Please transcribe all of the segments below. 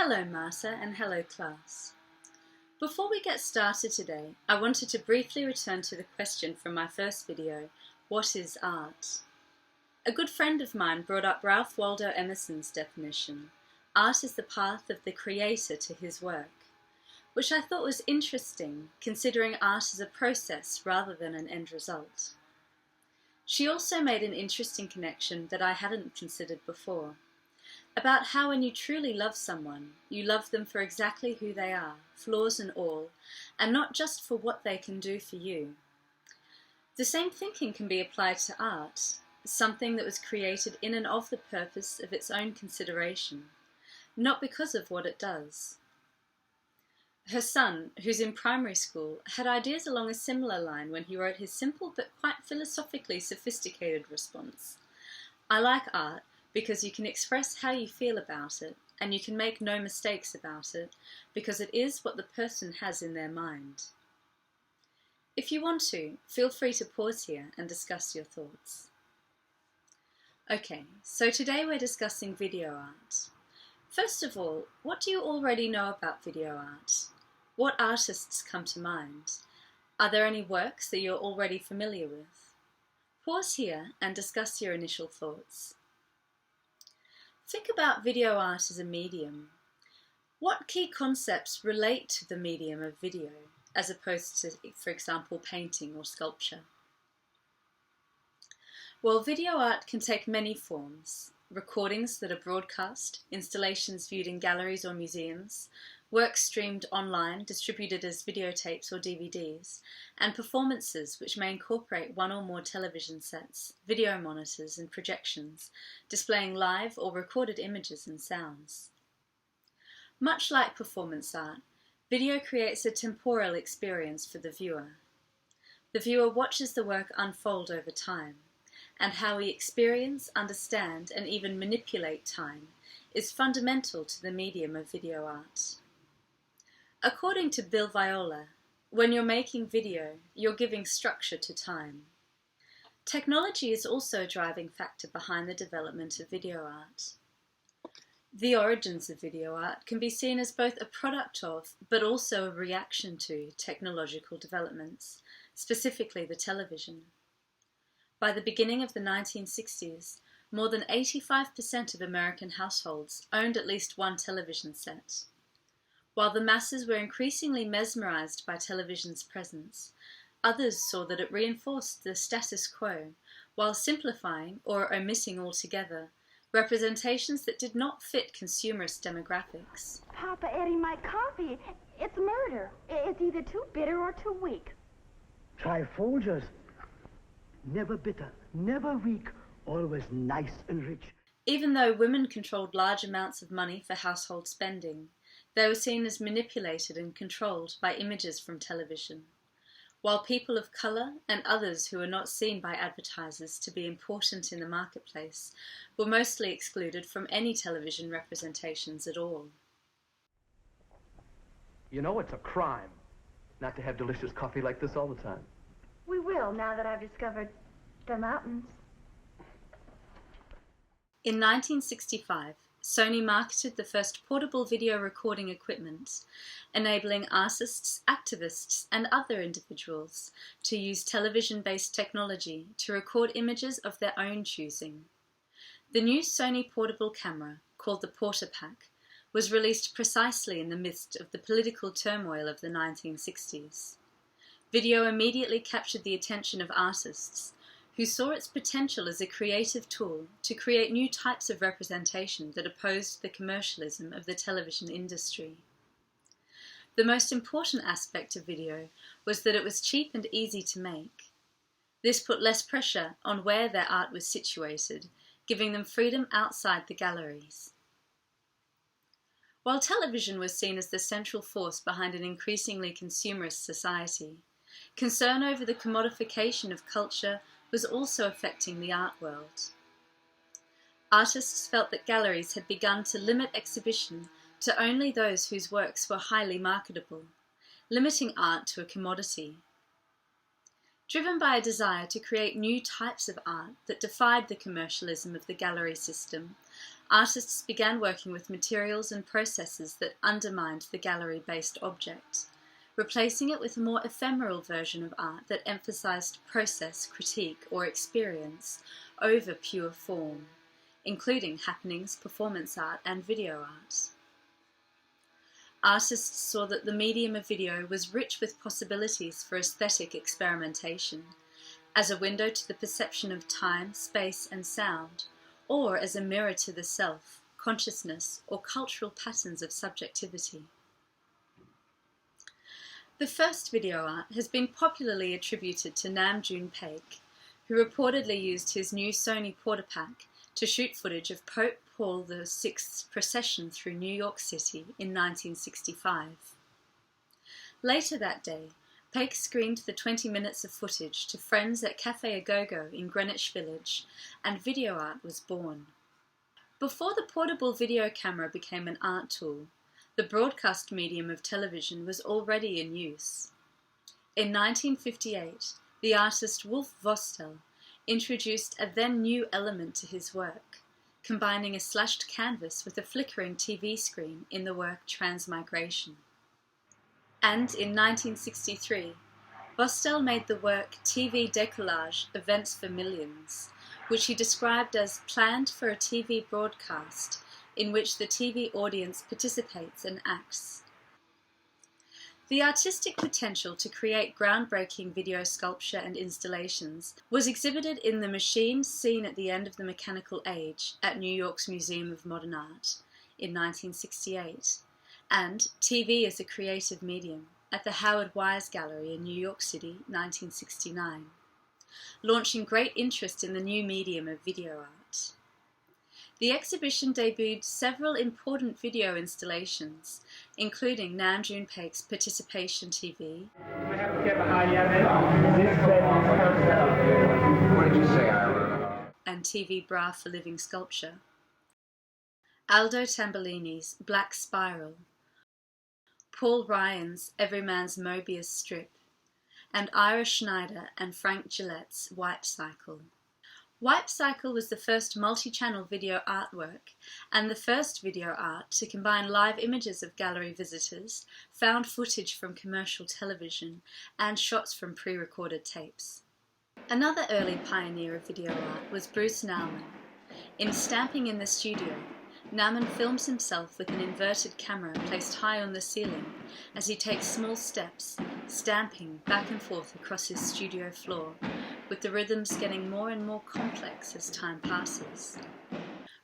Hello Marta and hello class. Before we get started today, I wanted to briefly return to the question from my first video, what is art? A good friend of mine brought up Ralph Waldo Emerson's definition, art is the path of the creator to his work, which I thought was interesting considering art is a process rather than an end result. She also made an interesting connection that I hadn't considered before, about how when you truly love someone, you love them for exactly who they are, flaws and all, and not just for what they can do for you. The same thinking can be applied to art, something that was created in and of the purpose of its own consideration, not because of what it does. Her son, who's in primary school, had ideas along a similar line when he wrote his simple but quite philosophically sophisticated response. I like art because you can express how you feel about it, and you can make no mistakes about it, because it is what the person has in their mind. If you want to, feel free to pause here and discuss your thoughts. Okay, so today we're discussing video art. First of all, what do you already know about video art? What artists come to mind? Are there any works that you're already familiar with? Pause here and discuss your initial thoughts. Think about video art as a medium. What key concepts relate to the medium of video, as opposed to, for example, painting or sculpture? Well, video art can take many forms. Recordings that are broadcast, installations viewed in galleries or museums, works streamed online, distributed as videotapes or DVDs, and performances which may incorporate one or more television sets, video monitors and projections, displaying live or recorded images and sounds. Much like performance art, video creates a temporal experience for the viewer. The viewer watches the work unfold over time, and how we experience, understand, and even manipulate time is fundamental to the medium of video art. According to Viola, when you're making video, you're giving structure to time. Technology is also a driving factor behind the development of video art. The origins of video art can be seen as both a product of, but also a reaction to, technological developments, specifically the television. By the beginning of the 1960s, more than 85% of American households owned at least one television set. While the masses were increasingly mesmerized by television's presence, others saw that it reinforced the status quo, while simplifying, or omitting altogether, representations that did not fit consumerist demographics. Papa, Eddie, my coffee, it's murder. It's either too bitter or too weak. Try Folgers. Never bitter, never weak, always nice and rich. Even though women controlled large amounts of money for household spending, they were seen as manipulated and controlled by images from television, while people of colour and others who were not seen by advertisers to be important in the marketplace were mostly excluded from any television representations at all. You know, it's a crime not to have delicious coffee like this all the time. We will, now that I've discovered the mountains. In 1965, Sony marketed the first portable video recording equipment, enabling artists, activists, and other individuals to use television-based technology to record images of their own choosing. The new Sony portable camera, called the Portapak, was released precisely in the midst of the political turmoil of the 1960s. Video immediately captured the attention of artists, who saw its potential as a creative tool to create new types of representation that opposed the commercialism of the television industry. The most important aspect of video was that it was cheap and easy to make. This put less pressure on where their art was situated, giving them freedom outside the galleries. While television was seen as the central force behind an increasingly consumerist society, concern over the commodification of culture was also affecting the art world. Artists felt that galleries had begun to limit exhibition to only those whose works were highly marketable, limiting art to a commodity. Driven by a desire to create new types of art that defied the commercialism of the gallery system, artists began working with materials and processes that undermined the gallery-based object, replacing it with a more ephemeral version of art that emphasized process, critique, or experience over pure form, including happenings, performance art, and video art. Artists saw that the medium of video was rich with possibilities for aesthetic experimentation, as a window to the perception of time, space, and sound, or as a mirror to the self, consciousness, or cultural patterns of subjectivity. The first video art has been popularly attributed to June Paik, who reportedly used his new Sony Portapak to shoot footage of Pope Paul VI's procession through New York City in 1965. Later that day, Paik screened the 20 minutes of footage to friends at Café Agogo in Greenwich Village, and video art was born. Before the portable video camera became an art tool, the broadcast medium of television was already in use. In 1958, the artist Wolf Vostell introduced a then new element to his work, combining a slashed canvas with a flickering TV screen in the work Transmigration. And in 1963, Vostell made the work TV dé-collage Events for Millions, which he described as planned for a TV broadcast in which the TV audience participates and acts. The artistic potential to create groundbreaking video sculpture and installations was exhibited in the machines seen at the end of the mechanical age at New York's Museum of Modern Art in 1968, and TV as a creative medium at the Howard Wise Gallery in New York City, 1969, launching great interest in the new medium of video art. The exhibition debuted several important video installations, including June Paik's Participation TV, and TV Bra for Living Sculpture, Aldo Tambollini's Black Spiral, Paul Ryan's Everyman's Mobius strip, and Ira Schneider and Frank Gillette's Wipe Cycle. Wipe Cycle was the first multi-channel video artwork and the first video art to combine live images of gallery visitors, found footage from commercial television, and shots from pre-recorded tapes. Another early pioneer of video art was Bruce Nauman. In Stamping in the Studio, Nauman films himself with an inverted camera placed high on the ceiling as he takes small steps, stamping back and forth across his studio floor, with the rhythms getting more and more complex as time passes.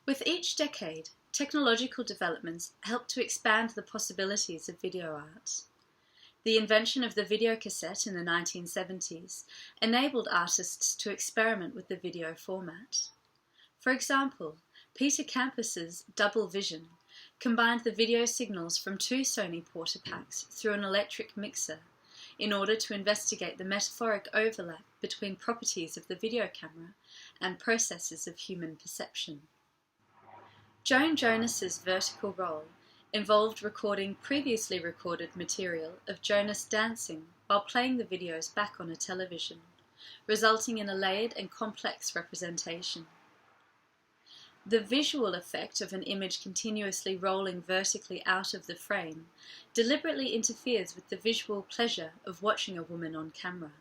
With each decade, technological developments helped to expand the possibilities of video art. The invention of the videocassette in the 1970s enabled artists to experiment with the video format. For example, Peter Campus's Double Vision combined the video signals from two Sony Portapaks through an electric mixer in order to investigate the metaphoric overlap between properties of the video camera and processes of human perception. Jonas's vertical roll involved recording previously recorded material of Jonas dancing while playing the videos back on a television, resulting in a layered and complex representation. The visual effect of an image continuously rolling vertically out of the frame deliberately interferes with the visual pleasure of watching a woman on camera.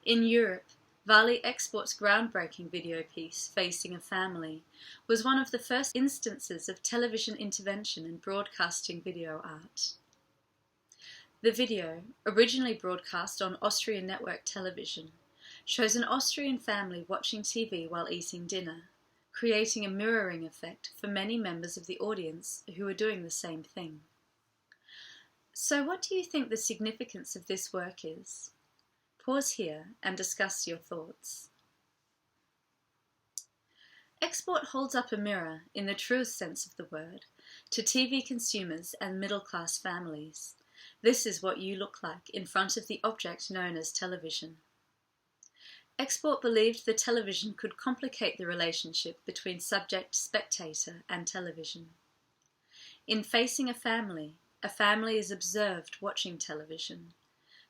In Europe, Valie Export's groundbreaking video piece, Facing a Family, was one of the first instances of television intervention in broadcasting video art. The video, originally broadcast on Austrian network television, shows an Austrian family watching TV while eating dinner, creating a mirroring effect for many members of the audience who are doing the same thing. So what do you think the significance of this work is? Pause here and discuss your thoughts. Export holds up a mirror, in the truest sense of the word, to TV consumers and middle-class families. This is what you look like in front of the object known as television. Export believed the television could complicate the relationship between subject, spectator, and television. In Facing a Family is observed watching television.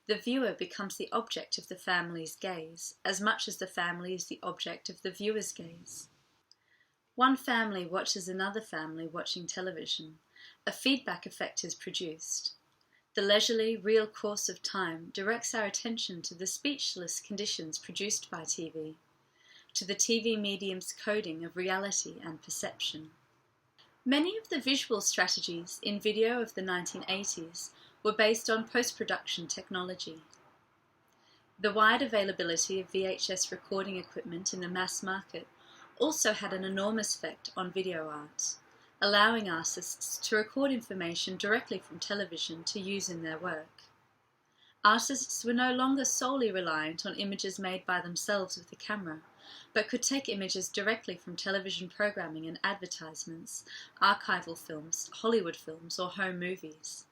the viewer becomes the object of the family's gaze, as much as the family is the object of the viewer's gaze. One family watches another family watching television. A feedback effect is produced. The leisurely, real course of time directs our attention to the speechless conditions produced by TV, to the TV medium's coding of reality and perception. Many of the visual strategies in video of the 1980s were based on post-production technology. The wide availability of VHS recording equipment in the mass market also had an enormous effect on video art, allowing artists to record information directly from television to use in their work. Artists were no longer solely reliant on images made by themselves with the camera, but could take images directly from television programming and advertisements, archival films, Hollywood films, or home movies.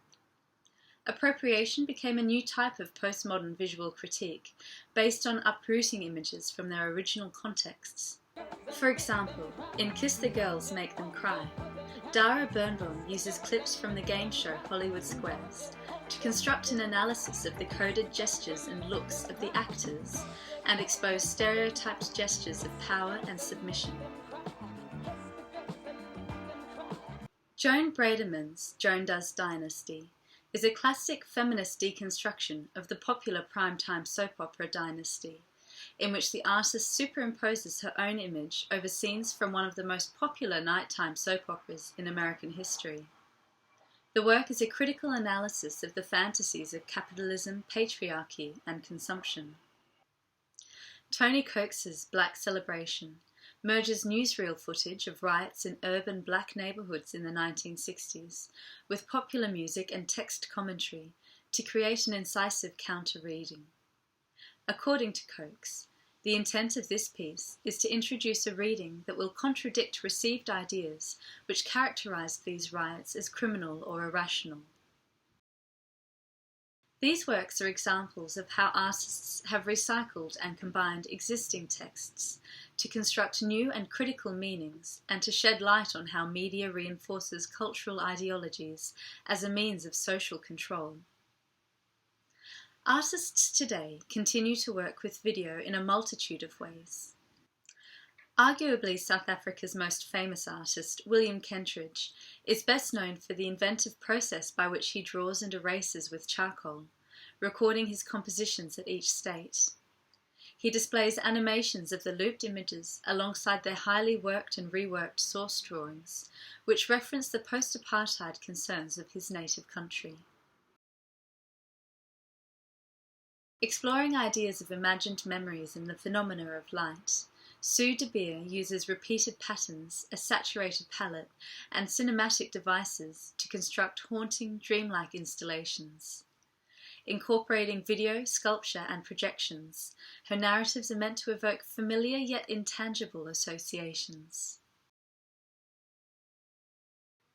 Appropriation became a new type of postmodern visual critique, based on uprooting images from their original contexts. For example, in Kiss the Girls, Make Them Cry, Dara Birnbaum uses clips from the game show Hollywood Squares to construct an analysis of the coded gestures and looks of the actors and expose stereotyped gestures of power and submission. Joan Braderman's Joan Does Dynasty is a classic feminist deconstruction of the popular primetime soap opera Dynasty, in which the artist superimposes her own image over scenes from one of the most popular nighttime soap operas in American history. The work is a critical analysis of the fantasies of capitalism, patriarchy, and consumption. Tony Coax's Black Celebration merges newsreel footage of riots in urban black neighbourhoods in the 1960s with popular music and text commentary to create an incisive counter-reading. According to Coax, the intent of this piece is to introduce a reading that will contradict received ideas which characterised these riots as criminal or irrational. These works are examples of how artists have recycled and combined existing texts to construct new and critical meanings and to shed light on how media reinforces cultural ideologies as a means of social control. Artists today continue to work with video in a multitude of ways. Arguably South Africa's most famous artist, William Kentridge, is best known for the inventive process by which he draws and erases with charcoal, recording his compositions at each state. He displays animations of the looped images alongside their highly worked and reworked source drawings, which reference the post-apartheid concerns of his native country. Exploring ideas of imagined memories and the phenomena of light, Sue De Beer uses repeated patterns, a saturated palette, and cinematic devices to construct haunting, dreamlike installations. Incorporating video, sculpture, and projections, her narratives are meant to evoke familiar yet intangible associations.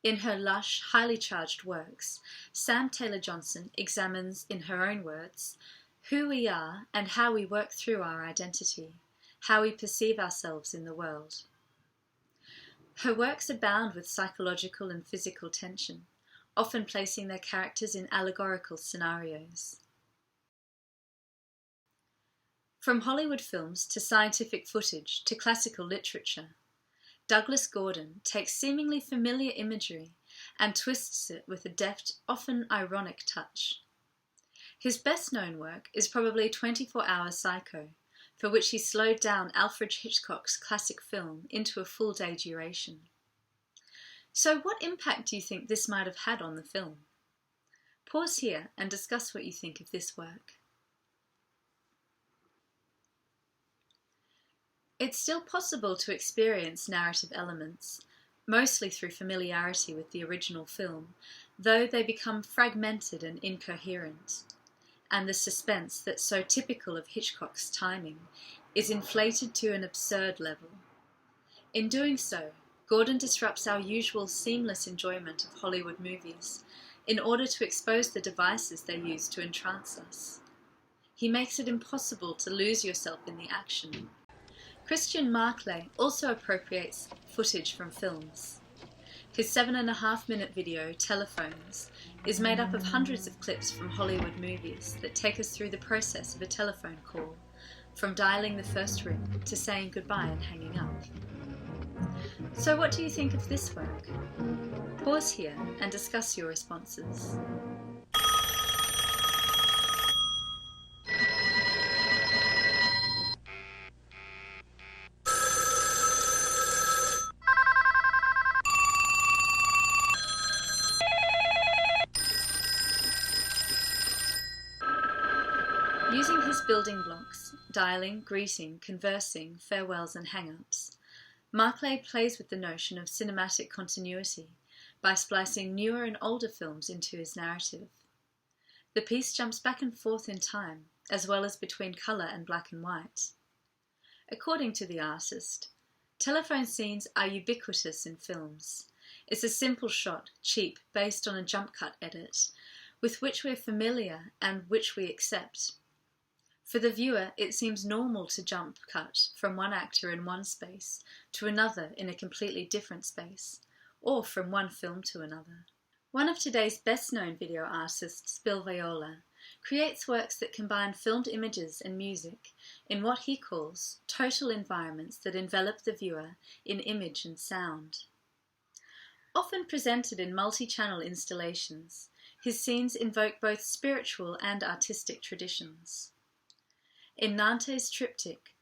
In her lush, highly charged works, Sam Taylor-Johnson examines, in her own words, who we are and how we work through our identity, how we perceive ourselves in the world. Her works abound with psychological and physical tension, often placing their characters in allegorical scenarios. From Hollywood films to scientific footage to classical literature, Douglas Gordan takes seemingly familiar imagery and twists it with a deft, often ironic touch. His best-known work is probably 24-Hour Psycho, for which he slowed down Alfred Hitchcock's classic film into a full-day duration. So what impact do you think this might have had on the film? Pause here and discuss what you think of this work. It's still possible to experience narrative elements, mostly through familiarity with the original film, though they become fragmented and incoherent, and the suspense that's so typical of Hitchcock's timing is inflated to an absurd level. In doing so, Gordan disrupts our usual seamless enjoyment of Hollywood movies in order to expose the devices they use to entrance us. He makes it impossible to lose yourself in the action. Marclay also appropriates footage from films. His 7.5-minute video, Telephones, is made up of hundreds of clips from Hollywood movies that take us through the process of a telephone call, from dialing the first ring to saying goodbye and hanging up. So what do you think of this work? Pause here and discuss your responses. Using his building blocks, dialing, greeting, conversing, farewells and hang-ups, Marclay plays with the notion of cinematic continuity by splicing newer and older films into his narrative. The piece jumps back and forth in time, as well as between colour and black and white. According to the artist, telephone scenes are ubiquitous in films. It's a simple shot, cheap, based on a jump cut edit, with which we're familiar and which we accept. For the viewer, it seems normal to jump cut from one actor in one space to another in a completely different space, or from one film to another. One of today's best-known video artists, Viola, creates works that combine filmed images and music in what he calls total environments that envelop the viewer in image and sound. Often presented in multi-channel installations, his scenes invoke both spiritual and artistic traditions. In Nantes' Triptych,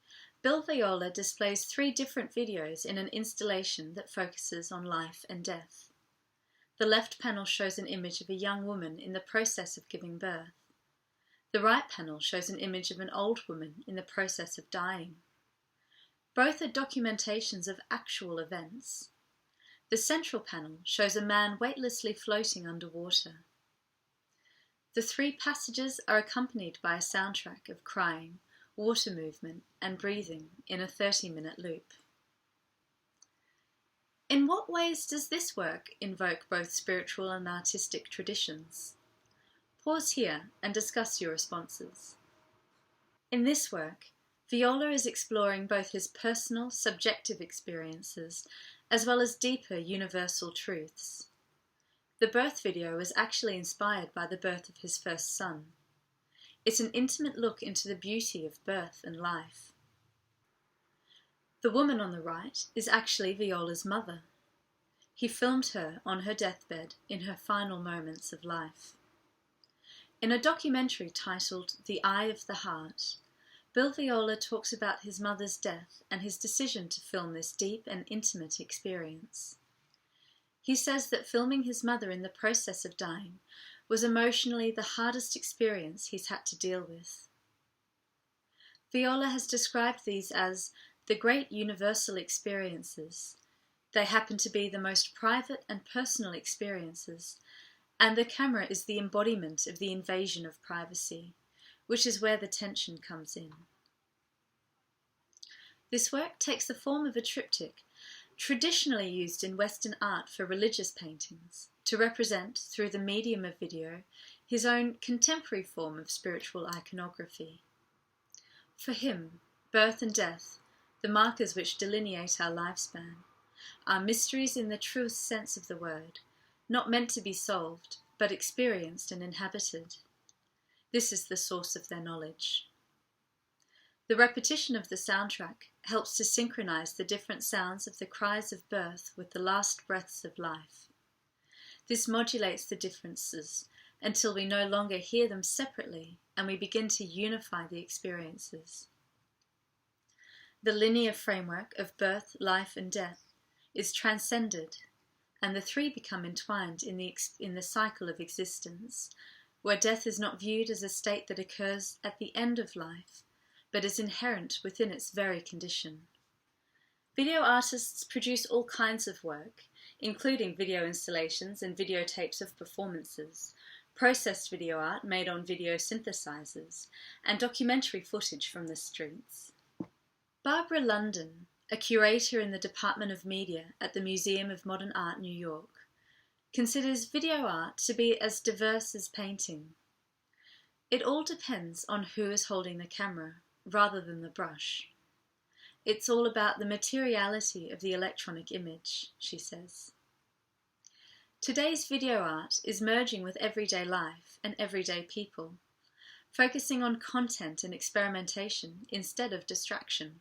Viola displays 3 different videos in an installation that focuses on life and death. The left panel shows an image of a young woman in the process of giving birth. The right panel shows an image of an old woman in the process of dying. Both are documentations of actual events. The central panel shows a man weightlessly floating underwater. The 3 passages are accompanied by a soundtrack of crying, water movement and breathing in a 30-minute loop. In what ways does this work invoke both spiritual and artistic traditions? Pause here and discuss your responses. In this work, Viola is exploring both his personal, subjective experiences as well as deeper universal truths. The birth video was actually inspired by the birth of his first son. It's an intimate look into the beauty of birth and life. The woman on the right is actually Viola's mother. He filmed her on her deathbed in her final moments of life. In a documentary titled The Eye of the Heart, Viola talks about his mother's death and his decision to film this deep and intimate experience. He says that filming his mother in the process of dying was emotionally the hardest experience he's had to deal with. Viola has described these as the great universal experiences. They happen to be the most private and personal experiences, and the camera is the embodiment of the invasion of privacy, which is where the tension comes in. This work takes the form of a triptych, traditionally used in Western art for religious paintings, to represent, through the medium of video, his own contemporary form of spiritual iconography. For him, birth and death, the markers which delineate our lifespan, are mysteries in the truest sense of the word, not meant to be solved, but experienced and inhabited. This is the source of their knowledge. The repetition of the soundtrack helps to synchronize the different sounds of the cries of birth with the last breaths of life. This modulates the differences until we no longer hear them separately and we begin to unify the experiences. The linear framework of birth, life and death is transcended, and the 3 become entwined in the cycle of existence, where death is not viewed as a state that occurs at the end of life, but is inherent within its very condition. Video artists produce all kinds of work, including video installations and videotapes of performances, processed video art made on video synthesizers, and documentary footage from the streets. Barbara London, a curator in the Department of Media at the Museum of Modern Art, New York, considers video art to be as diverse as painting. It all depends on who is holding the camera, rather than the brush. It's all about the materiality of the electronic image, she says. Today's video art is merging with everyday life and everyday people, focusing on content and experimentation instead of distraction.